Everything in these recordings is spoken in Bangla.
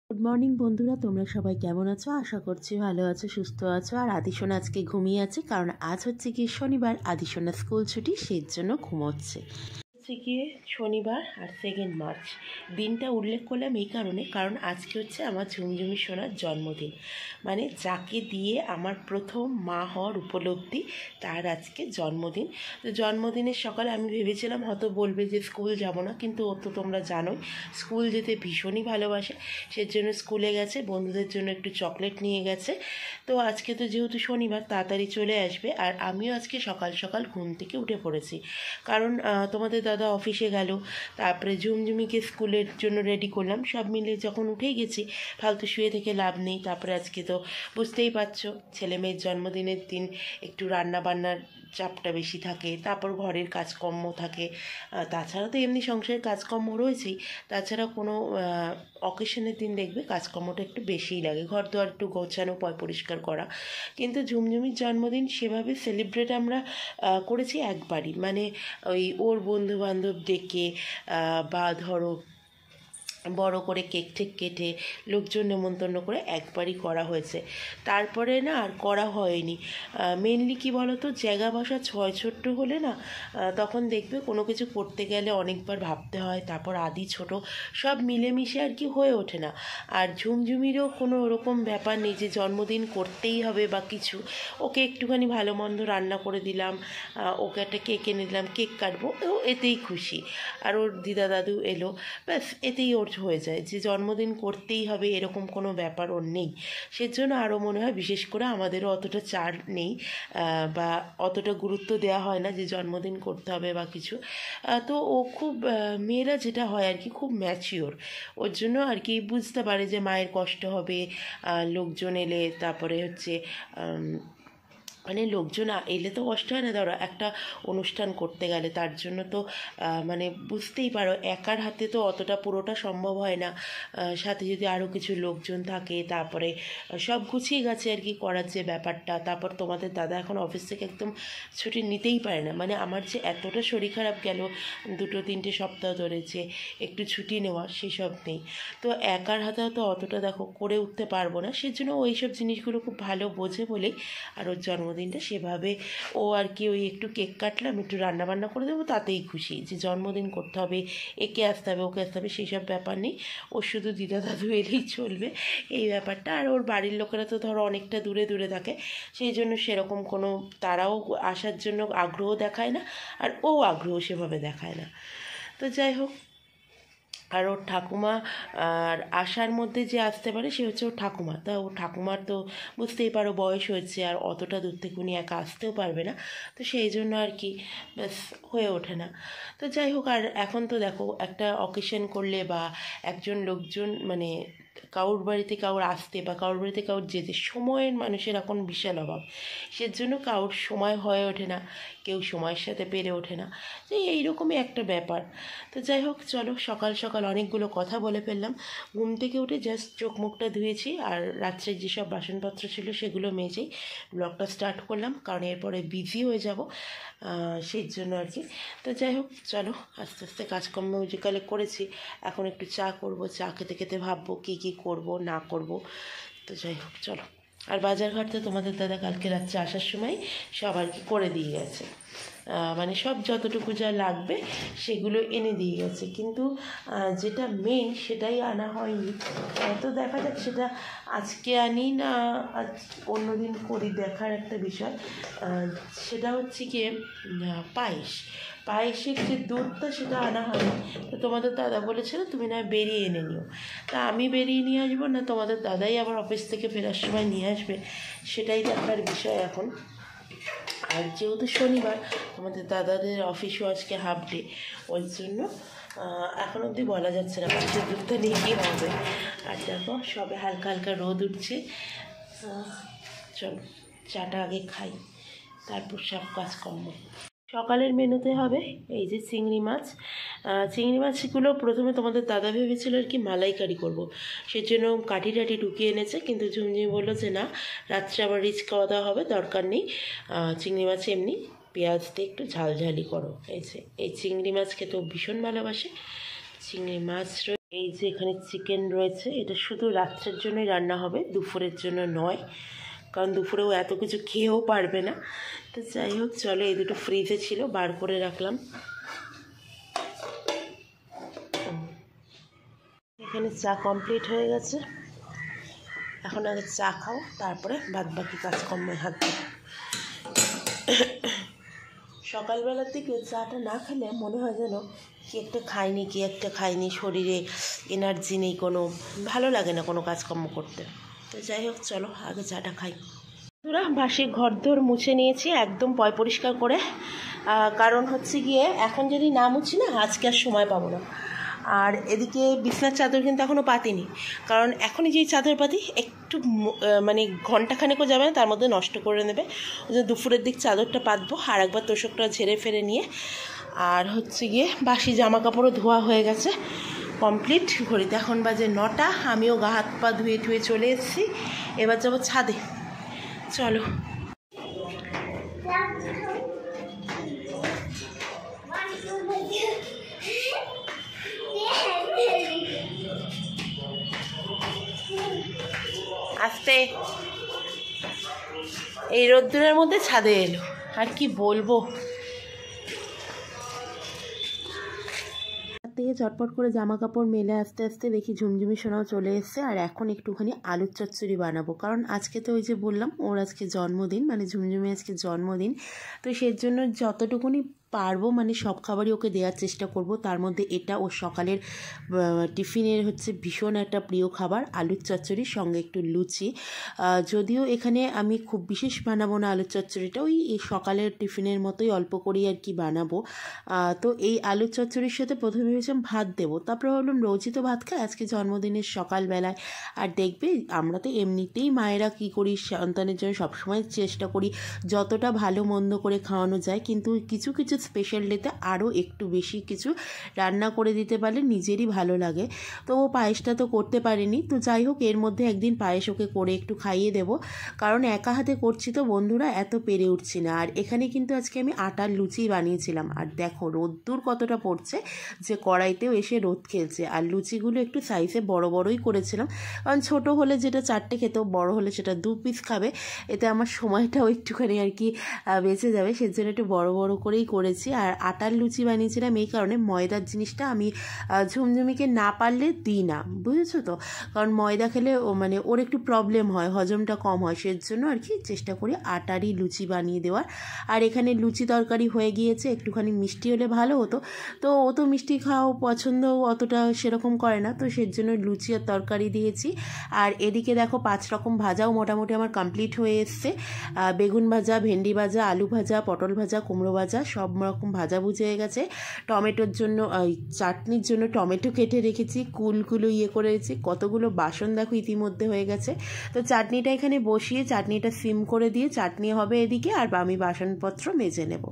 গুড মর্নিং বন্ধুরা, তোমরা সবাই কেমন আছো? আশা করছি ভালো আছো, সুস্থ আছো। আর আদিশোনা আজকে ঘুমিয়ে আছে, কারণ আজ হচ্ছে গিয়ে শনিবার। আদিশোনা স্কুল ছুটি, সেই জন্য ঘুমোচ্ছে। হচ্ছে গিয়ে শনিবার আর 2 মার্চ দিনটা উল্লেখ করলাম এই কারণ আজকে হচ্ছে আমার ঝুমঝুমি সোনার জন্মদিন। মানে যাকে দিয়ে আমার প্রথম মা হওয়ার উপলব্ধি, তার আজকে জন্মদিন। তো জন্মদিনের সকালে আমি ভেবেছিলাম হয়তো বলবে যে স্কুল যাব না, কিন্তু ও তো তোমরা জানোই স্কুল যেতে ভীষণই ভালোবাসে। সেজন্য স্কুলে গেছে, বন্ধুদের জন্য একটু চকলেট নিয়ে গেছে। তো আজকে তো যেহেতু শনিবার, তাড়াতাড়ি চলে আসবে। আর আমিও আজকে সকাল সকাল ঘুম থেকে উঠে পড়েছি, কারণ তোমাদের দাদা অফিসে গেল, তারপরে ঝুমঝুমিকে স্কুলের জন্য রেডি করলাম। সব মিলে যখন উঠেই গেছি, ফালতু শুয়ে থেকে লাভ নেই। তারপরে আজকে তো বুঝতেই পারছো, ছেলে মেয়ের জন্মদিনের দিন একটু রান্না বান্নার চাপটা বেশি থাকে, তারপর ঘরের কাজকর্ম থাকে। তাছাড়া তো এমনি সংসারের কাজকর্ম রয়েছেই, তাছাড়া কোনো অকেশনের দিন দেখবে কাজকর্মটা একটু বেশিই লাগে, ঘর দুয়ার একটু গোছানো, পরিষ্কার করা। কিন্তু ঝুমঝুমির জন্মদিন সেভাবে সেলিব্রেট আমরা করেছি একবারই, মানে ওই ওর বন্ধুবান্ধব ডেকে বা ধরো বড় করে কেক টেক কেটে লোকজন নেমন্তন্ন করে একবারই করা হয়েছে। তারপরে না আর করা হয়নি। মেনলি কী বলো তো, জায়গা বসা ছয় ছোট্ট হলে না, তখন দেখবে কোনো কিছু করতে গেলে অনেকবার ভাবতে হয়, তারপর আদি ছোট সব মিলেমিশে আর কি হয়ে ওঠে না। আর ঝুমঝুমিরও কোনো ওরকম ব্যাপার নেই যে জন্মদিন করতেই হবে বা কিছু। ওকে একটুখানি ভালো মন্দ রান্না করে দিলাম, ওকে একটা কেক এনে দিলাম, কেক কাটবো, ও এতেই খুশি। আর ওর দিদা দাদু এলো, ব্যাস এতেই ওর হয়ে যায়। যে জন্মদিন করতেই হবে এরকম কোনো ব্যাপার ওর নেই। সেজন্য আরও মনে হয় বিশেষ করে আমাদেরও অতটা চার নেই, বা অতটা গুরুত্ব দেওয়া হয় না যে জন্মদিন করতে হবে বা কিছু। তো ও খুব, মেয়েরা যেটা হয় আর কি, খুব ম্যাচিওর। ওর জন্য আর কি বুঝতে পারে যে মায়ের কষ্ট হবে, লোকজন এলে, তারপরে হচ্ছে মানে লোকজন এলে তো কষ্ট হয় না, ধরো একটা অনুষ্ঠান করতে গেলে, তার জন্য তো মানে বুঝতেই পারো একার হাতে তো অতটা পুরোটা সম্ভব হয় না। সাথে যদি আরও কিছু লোকজন থাকে, তারপরে সব গুছিয়ে গেছে আর কি করার যে ব্যাপারটা। তারপর তোমাদের দাদা এখন অফিস থেকে একদম ছুটি নিতেই পারে না, মানে আমার যে এতটা শরীর খারাপ গেল 2-3 সপ্তাহ ধরে, যে একটু ছুটি নেওয়া সেসব নেই। তো একার হাতে হয়তো অতটা দেখো করে উঠতে পারবো না, সেজন্য ওই সব জিনিসগুলো খুব ভালো বোঝে বলেই আর ওর জন্মদিনটা সেভাবে ও আর কি, ওই একটু কেক কাটলাম, একটু রান্নাবান্না করে দেবো, তাতেই খুশি। যে জন্মদিন করতে হবে, একে আসতে হবে, ওকে আসতে হবে, সেই সব ব্যাপার নেই। ওর শুধু দিদা দাদু এলেই চলবে, এই ব্যাপারটা। আর ওর বাড়ির লোকেরা তো ধরো অনেকটা দূরে দূরে থাকে, সেই জন্য সেরকম কোনো, তারাও আসার জন্য আগ্রহ দেখায় না, আর ও আগ্রহ সেভাবে দেখায় না। তো যাই হোক, আর ওর ঠাকুমা আর আশার মধ্যে যে আসতে পারে সে হচ্ছে ওর ঠাকুমা। তা ওর ঠাকুমার তো বুঝতেই পারো বয়স হয়েছে, আর অতটা দূর থেকে উনি একা আসতেও পারবে না, তো সেই জন্য আর কি ব্যাস হয়ে ওঠে না। তো যাই হোক, আর এখন তো দেখো একটা অকেশন করলে বা একজন লোকজন, মানে কারোর বাড়িতে কারোর আসতে বা কারোর বাড়িতে কারোর যেতে সময়ের মানুষের এখন বিশাল অভাব, সেজন্য কারোর সময় হয়ে ওঠে না, কেউ সময়ের সাথে পেরে ওঠে না। তো এইরকমই একটা ব্যাপার। তো যাই হোক, চলো, সকাল সকাল অনেকগুলো কথা বলে ফেললাম। ঘুম থেকে উঠে জাস্ট চোখ মুখটা ধুয়েছি, আর রাত্রে যেসব বাসনপত্র ছিল সেগুলো মেজেই ব্লগটা স্টার্ট করলাম, কারণ এরপরে বিজি হয়ে যাব, সেই জন্য আর কি। তো যাই হোক, চলো, আস্তে আস্তে কাজকর্ম বিকালে করেছি, এখন একটু চা করব, চা খেতে খেতে ভাববো কী কী করব না করব। তো যাই হোক, চলো। আর বাজারঘাট তো তোমাদের দাদা কালকে রাত্রে আসার সময় সব আর কি করে দিয়ে গেছে, মানে সব যতটুকু যা লাগবে সেগুলো এনে দিয়ে গেছে, কিন্তু যেটা মেন সেটাই আনা হয়নি। তো দেখা যাক সেটা আজকে আনি না অন্য দিন করি, দেখার একটা বিষয়। সেটা হচ্ছে গিয়ে পায়েসের যে দুধটা সেটা আনা হয়নি। তো তোমাদের দাদা বলেছিল তুমি না বেরিয়ে এনে নিও, তা আমি বেরিয়ে নিয়ে আসবো না তোমাদের দাদাই আবার অফিস থেকে ফেরার সময় নিয়ে আসবে, সেটাই দেখার বিষয় এখন। আর যেহেতু শনিবার, আমাদের দাদাদের অফিসও আজকে হাফ ডে, ওই জন্য এখন অবধি বলা যাচ্ছে না পাশের দুধটা নিয়ে কী হবে। আর দেখো সবে হালকা হালকা রোদ উঠছে। চলো, চাটা আগে খাই, তারপর সব কাজকর্ম। সকালের মেনুতে হবে এই যে চিংড়ি মাছগুলো প্রথমে তোমাদের দাদা ভেবেছিল আর কি মালাইকারি করবো, সেজন্য কাঠি টাটি ঢুকিয়ে এনেছে, কিন্তু ঝুমঝুমি বললো যে না, রাত্রে আবার রিচ খাওয়া দাওয়া হবে, দরকার নেই, চিংড়ি মাছ এমনি পেঁয়াজ দিয়ে একটু ঝালঝালি করো। এই চিংড়ি মাছ খেতেও ভীষণ ভালোবাসে। চিংড়ি মাছ এই যে এখানে চিকেন রয়েছে, এটা শুধু রাত্রের জন্যই রান্না হবে, দুপুরের জন্য নয়, কারণ দুপুরেও এত কিছু খেয়েও পারবে না। তো যাই হোক চলো, এই দুটো ফ্রিজে ছিল, বার করে রাখলাম। এখানে চা কমপ্লিট হয়ে গেছে, এখন আগে চা খাও, তারপরে বাদ বাকি কাজকর্মে হাত দেবো। সকালবেলার দিকে চাটা না খেলে মনে হয় যেন কি একটা খাইনি, শরীরে এনার্জি নেই, কোনো ভালো লাগে না কোনো কাজকর্ম করতে। তো যাই হোক চলো আগে চাটা খাই। তোরা বাসি ঘরদোর মুছে নিয়েছি একদম পয় পরিষ্কার করে, কারণ হচ্ছে গিয়ে এখন যদি না মুছি না আজকে আর সময় পাবো না। আর এদিকে বিছনার চাদর কিন্তু এখনও পাতিনি, কারণ এখনই যেই চাদর পাতি একটু মানে ঘন্টাখানেকও যাবে না, তার মধ্যে নষ্ট করে নেবে। ওই যে দুপুরের দিক চাদরটা পাতবো, আর একবার তোষকটা ঝেড়ে ফেরে নিয়ে। আর হচ্ছে গিয়ে বাসি জামা কাপড়ও ধোয়া হয়ে গেছে কমপ্লিট। ঘড়িতে এখন বাজে 9টা, আমিও গা হাত পা ধুয়ে ধুয়ে চলে এসেছি। এবার যাবো ছাদে, চলো। আস্তে, এই রোদ্দুরের মধ্যে ছাদে এলো, আর কি বলবো। থেকে চটপট করে জামা কাপড় মেলে আস্তে আস্তে দেখি ঝুমঝুমি সোনাও চলে এসছে। আর এখন একটুখানি আলুর চচ্চড়ি বানাবো, কারণ আজকে তো ওই যে বললাম ওর আজকে জন্মদিন, মানে ঝুমঝুমি আজকে জন্মদিন। তো সেই জন্য যতটুকুনি পারবো মানে সব খাবারই ওকে দেওয়ার চেষ্টা করব। তার মধ্যে এটা ওর সকালের টিফিনের হচ্ছে ভীষণ একটা প্রিয় খাবার, আলুর চচ্চড়ির সঙ্গে একটু লুচি। যদিও এখানে আমি খুব বিশেষ বানাবো না আলুর চচ্চড়িটা, ওই সকালের টিফিনের মতোই অল্প করেই আর কি বানাবো। তো এই আলুর চচ্চড়ির সাথে প্রথমে ভেবেছিলাম ভাত দেবো, তারপরে ভাবলাম রোজই তো ভাত খায়, আজকে জন্মদিনের সকালবেলায়। আর দেখবে আমরা তো এমনিতেই মায়েরা কী করি, সন্তানের জন্য সবসময় চেষ্টা করি যতটা ভালো মন্দ করে খাওয়ানো যায়, কিন্তু কিছু কিছু স্পেশাল ডেতে আরও একটু বেশি কিছু রান্না করে দিতে পারলে নিজেরই ভালো লাগে। তো ও পায়েসটা তো করতে পারেনি, তো যাই হোক এর মধ্যে একদিন পায়েস ওকে করে একটু খাইয়ে দেবো, কারণ একা হাতে করছি তো বন্ধুরা, এত পেরে উঠছি না। আর এখানে কিন্তু আজকে আমি আটার লুচি বানিয়েছিলাম, আর দেখো রোদ্দুর কতটা পড়ছে যে কড়াইতেও এসে রোদ খেলছে। আর লুচিগুলো একটু সাইজে বড় বড়ই করেছিলাম, কারণ ছোটো হলে যেটা 4টে খেতেও, বড় হলে সেটা 2 পিস খাবে, এতে আমার সময়টাও একটুখানি আর কি বেঁচে যাবে, সেজন্য একটু বড় বড় করেই করেছি। আর আটার লুচি বানিয়েছিলাম এই কারণে, ময়দার জিনিসটা আমি ঝুমঝুমিকে না পারলে দিই না, বুঝেছো তো, কারণ ময়দা খেলে মানে ওর একটু প্রবলেম হয়, হজমটা কম হয়, সেজন্য আর কি চেষ্টা করি আটারই লুচি বানিয়ে দেওয়ার। আর এখানে লুচি তরকারি হয়ে গিয়েছে, একটুখানি মিষ্টি হলে ভালো হতো, তো ও তো মিষ্টি খাওয়া পছন্দ অতটা সেরকম করে না, তো সেজন্য লুচি আর তরকারি দিয়েছি। আর এদিকে দেখো 5 রকম ভাজাও মোটামুটি আমার কমপ্লিট হয়ে এসছে, বেগুন ভাজা, ভেন্ডি ভাজা, আলু ভাজা, পটল ভাজা, কুমড়ো ভাজা, সব রকম ভাজাভুজি হয়ে গেছে। টমেটোর জন্য চাটনির জন্য টমেটো কেটে রেখেছি, কুলগুলো করেছি, কতগুলো বাসন দেখো ইতিমধ্যে হয়ে গেছে। তো চাটনিটা এখানে বসিয়ে চাটনিটা সিম করে দিয়ে চাটনি হবে এদিকে, আর আমি বাসনপত্র মেজে নেব।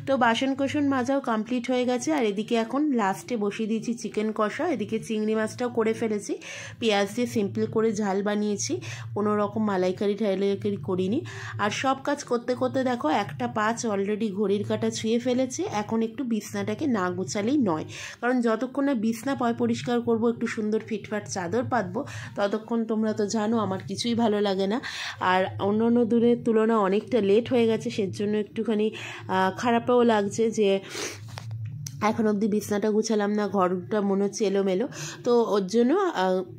তো বাসন কোসন মাজাও কমপ্লিট হয়ে গেছে। আর এদিকে এখন লাস্টে বসিয়ে দিয়েছি চিকেন কষা, এদিকে চিংড়ি মাছটাও করে ফেলেছি, পেঁয়াজ দিয়ে সিম্পল করে ঝাল বানিয়েছি, কোনো রকম মালাইকারি ঠাইলাইকারি করিনি। আর সব কাজ করতে করতে দেখো 1:05 অলরেডি ঘড়ির কাঁটা ছুঁয়ে ফেলেছে। এখন একটু বিছনাটাকে না গোছালেই নয়, কারণ যতক্ষণ না বিছনা পয় পরিষ্কার করব, একটু সুন্দর ফিটফাট চাদর পাতবো, ততক্ষণ তোমরা তো জানো আমার কিছুই ভালো লাগে না। আর অন্য অন্য দূরের তুলনা অনেকটা লেট হয়ে গেছে, সেজন্য একটুখানি খারাপও লাগছে যে এখন অবধি বিছনাটা গুছালাম না, ঘরটা মনে হচ্ছে এলোমেলো। তো ওর জন্য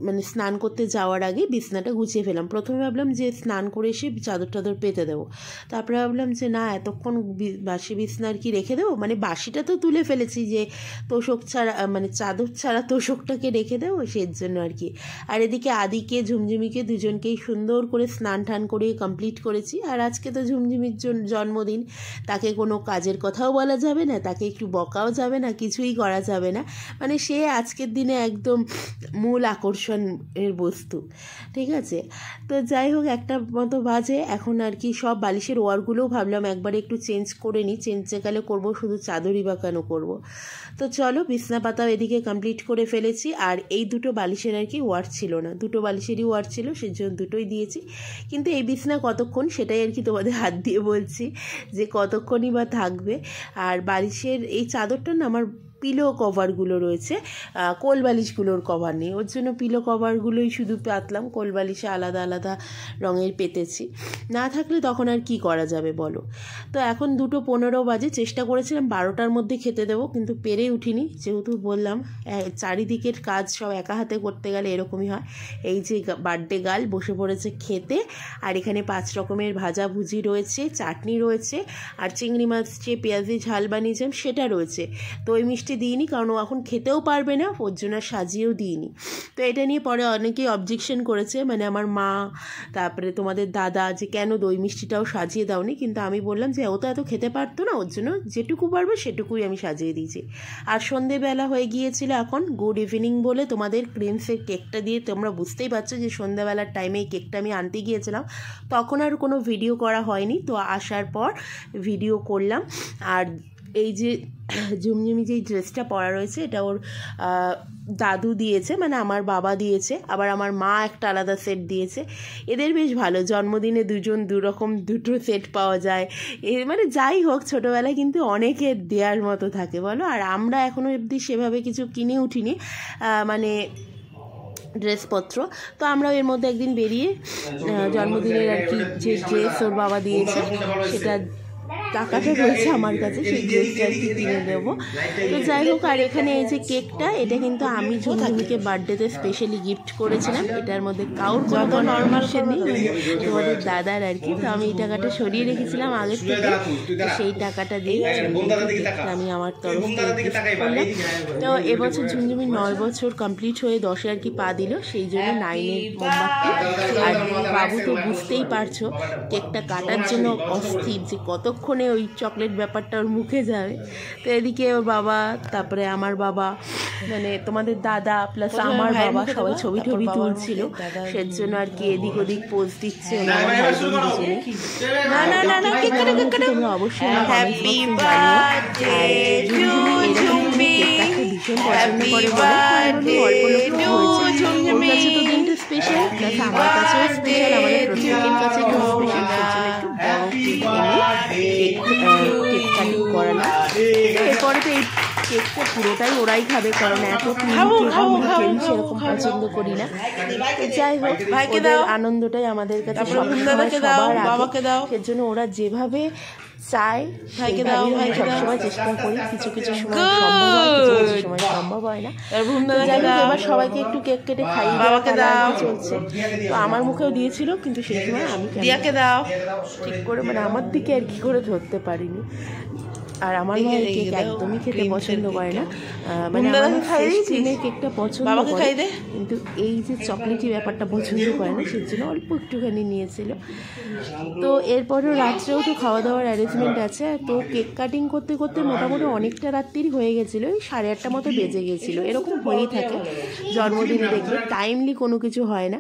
মানে স্নান করতে যাওয়ার আগে বিছনাটা গুছিয়ে ফেলাম। প্রথমে ভাবলাম যে স্নান করে এসে চাদর টাদর পেতে দেবো, তারপরে ভাবলাম যে না, এতক্ষণ বাসি বিছনা আর কি রেখে দেবো, মানে বাসিটা তো তুলে ফেলেছি, যে তোষক ছাড়া মানে চাদর ছাড়া তোষকটাকে রেখে দেবো, সেই জন্য আর কি। আর এদিকে আদিকে ঝুমঝুমিকে দুজনকেই সুন্দর করে স্নান টান করে কমপ্লিট করেছি। আর আজকে তো ঝুমঝুমির জন্মদিন, তাকে কোনো কাজের কথাও বলা যাবে না, তাকে একটু বকাও যাবে না, কিছুই করা যাবে না, মানে সে আজকের দিনে একদম মূল আকর্ষণের বস্তু, ঠিক আছে। তো যাই হোক 1টা মতো বাজে এখন আর কি, সব বালিশের ওয়ারগুলোও ভাবলাম একবারে একটু চেঞ্জ করে নিই, চেঞ্জে গেলে করবো, শুধু চাদরই বা কেন করবো। তো চলো বিছনা পাতাও এদিকে কমপ্লিট করে ফেলেছি। আর এই দুটো বালিশের আর কি ওয়ার ছিল না, দুটো বালিশেরই ওয়ার ছিল, সেজন্য দুটোই দিয়েছি। কিন্তু এই বিছনা কতক্ষণ সেটাই আর কি তোমাদের হাত দিয়ে বলছি যে কতক্ষণই বা থাকবে। আর বালিশের এই চাদরটা না আমার পিলো কভারগুলো রয়েছে, কোলবালিশগুলোর কভার নেই, ওর জন্য পিলো কভারগুলোই শুধু পাতলাম, কোলবালিশে আলাদা আলাদা রঙের পেতেছি। না থাকলে তখন আর কি করা যাবে বলো। তো এখন 2:15 বাজে, চেষ্টা করেছিলাম 12টার মধ্যে খেতে দেবো, কিন্তু পেরে উঠিনি। যেহেতু বললাম চারিদিকের কাজ সব একা হাতে করতে গেলে এরকমই হয়। এই যে বার্থডে গার্ল বসে পড়েছে খেতে, আর এখানে 5 রকমের ভাজাভুজি রয়েছে, চাটনি রয়েছে, আর চিংড়ি মাছ যে পেঁয়াজি ঝাল বানিয়েছিলাম সেটা রয়েছে। দই মিষ্টি দিইনি, কারণ ও এখন খেতেও পারবে না, ওর জন্য সাজিয়েও দিইনি। তো এটা নিয়ে পরে অনেকেই অবজেকশন করেছে, মানে আমার মা, তারপরে তোমাদের দাদা, যে কেন দই মিষ্টিটাও সাজিয়ে দাওনি। কিন্তু আমি বললাম যে ও তো এত খেতে পারতো না, ওর জন্য যেটুকু পারবে সেটুকুই আমি সাজিয়ে দিয়েছি। আর সন্ধেবেলা হয়ে গিয়েছিল, এখন গুড ইভিনিং বলে তোমাদের ক্রিমসের কেকটা দিয়ে তোমরা বুঝতেই পারছো যে সন্ধ্যাবেলার টাইমে এই কেকটা আমি আনতে গিয়েছিলাম, তখন আর কোনো ভিডিও করা হয়নি। তো আসার পর ভিডিও করলাম। আর এই যে ঝুমঝুমি যেই ড্রেসটা পরা রয়েছে, এটা ওর দাদু দিয়েছে, মানে আমার বাবা দিয়েছে, আবার আমার মা একটা আলাদা সেট দিয়েছে। এদের বেশ ভালো, জন্মদিনে দুজন দুটো সেট পাওয়া যায়। মানে যাই হোক, ছোটোবেলায় কিন্তু অনেকের দেওয়ার মতো থাকে বলো। আর আমরা এখনও অবধি সেভাবে কিছু কিনে উঠিনি, মানে ড্রেসপত্র। তো আমরাও এর মধ্যে একদিন বেরিয়ে জন্মদিনের আর কি যে ড্রেস ওর বাবা দিয়েছে, সেটা টাকাটা রয়েছে আমার কাছে, সেই ড্রেসটা আর কি কিনে দেবো। তো যাই হোক, আর এখানে এই যে কেকটা, এটা কিন্তু আমি ঝুমঝুমিকে বার্থডেতে স্পেশালি গিফট করেছিলাম। এটার মধ্যে কাউর যত নর্মাল সে নেই, তোমাদের দাদার আর কি। তো আমি এই টাকাটা সরিয়ে রেখেছিলাম আগের থেকে, সেই টাকাটা দিয়ে আমি আমার তরফ থেকে গিফট করলাম। তো এবছর ঝুমঝুমি 9 বছর কমপ্লিট হয়ে 10-এ আর কি পা দিল, সেই জন্য 9-এর মোমবাতি। আর বাবু তো বুঝতেই পারছো, কেকটা কাটার জন্য অস্থির, যে কতক্ষণে ওই চকলেট ব্যাপারটা ওর মুখে যাবে। তো এদিকে ওর বাবা, তারপরে আমার বাবা, মানে তোমাদের দাদা প্লাস আমার বাবা সবাই ছবি তুলছিল, সেজন্য আর কি এদিক ওদিক পোজ দিচ্ছে। তোমরা অবশ্যই ভীষণ পছন্দ করে বলে, অল্প লোক হয়েছে, ওর কাছে তো দিনটা স্পেশাল, প্লাস আমার কাছেও স্পেশাল, আমাদের প্রত্যেকের কাছে খুব স্পেশাল। একটু কেক কাটিং করালাম। এরপরে তো এই কেকটা পুরোটাই ওরাই খাবে, কারণ এত সেরকম পছন্দ করি না। যাই হোক, ওদের আনন্দটাই আমাদের কাছে সবার আগে, সেজন্য ওরা যেভাবে চাই সেইভাবেই সবসময় চেষ্টা করি। কিছু কিছু সময় সম্ভব হয়, কিছু সময় সম্ভব হয় না। যাই হোক, এবার সবাইকে একটু কেক কেটে খাইয়ে দেওয়া চলছে। তো আমার মুখেও দিয়েছিল, কিন্তু সেই সময় আমি ঠিক করে, মানে আমার দিকে আর কি করে ধরতে পারিনি। আর আমার মা কেক একদমই খেতে পছন্দ করে না, মানে ক্রিমের কেকটা পছন্দ করে, কিন্তু এই যে চকলেটি ব্যাপারটা পছন্দ করে না, সেজন্য অল্প একটুখানি নিয়েছিল। তো এরপরও রাত্রেও তো খাওয়া দাওয়ার অ্যারেঞ্জমেন্ট আছে। তো কেক কাটিং করতে করতে মোটামুটি অনেকটা রাত্রিরই হয়ে গেছিলো, ওই 8:30 মতো বেজে গেছিলো। এরকম হয়েই থাকে জন্মদিনে, দেখবে টাইমলি কোনো কিছু হয় না।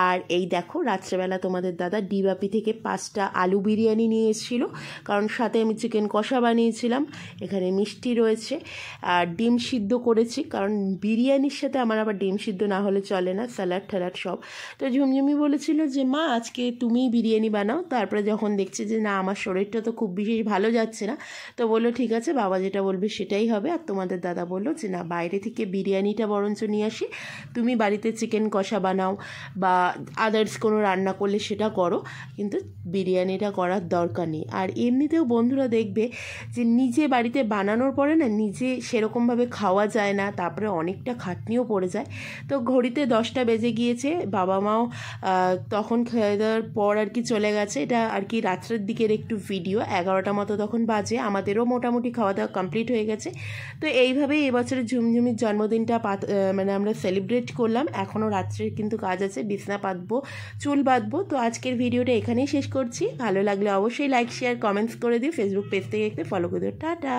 আর এই দেখো, রাত্রেবেলা তোমাদের দাদা ডিবাপি থেকে 5টা আলু বিরিয়ানি নিয়ে এসেছিলো, কারণ সাথে আমি চিকেন কষা বানিয়েছিলাম, এখানে মিষ্টি রয়েছে, আর ডিম সিদ্ধ করেছি, কারণ বিরিয়ানির সাথে আমার আবার ডিম সিদ্ধ না হলে চলে না, স্যালাড ট্যালাড সব। তো ঝুমঝুমি বলেছিল যে মা আজকে তুমিই বিরিয়ানি বানাও। তারপরে যখন দেখছে যে না, আমার শরীরটা তো খুব বিশেষ ভালো যাচ্ছে না, তো বললো ঠিক আছে, বাবা যেটা বলবে সেটাই হবে। আর তোমাদের দাদা বললো যে না, বাইরে থেকে বিরিয়ানিটা বরঞ্চ নিয়ে আসি, তুমি বাড়িতে চিকেন কষা বানাও বা আদার্স কোনো রান্না করলে সেটা করো, কিন্তু বিরিয়ানিটা করার দরকার নেই। আর এমনিতেও বন্ধুরা দেখবে যে নিজে বাড়িতে বানানোর পরে না, নিজে সেরকমভাবে খাওয়া যায় না, তারপরে অনেকটা খাটনিও পড়ে যায়। তো ঘড়িতে 10টা বেজে গিয়েছে, বাবা মাও তখন খেয়ে দেওয়ার পর আর কি চলে গেছে। এটা আর কি রাত্রের দিকের একটু ভিডিও, 11টা মতো তখন বাজে, আমাদেরও মোটামুটি খাওয়া দাওয়া কমপ্লিট হয়ে গেছে। তো এইভাবেই এবছরের ঝুমঝুমির জন্মদিনটা মানে আমরা সেলিব্রেট করলাম। এখনও রাত্রের কিন্তু কাজ আছে, বিছনা পাতবো, চুল বাঁধবো। তো আজকের ভিডিওটা এখানেই শেষ করছি। ভালো লাগলে অবশ্যই লাইক শেয়ার কমেন্টস করে দিও, ফেসবুক পেজ থেকে ফলো করে দিও। টাটা।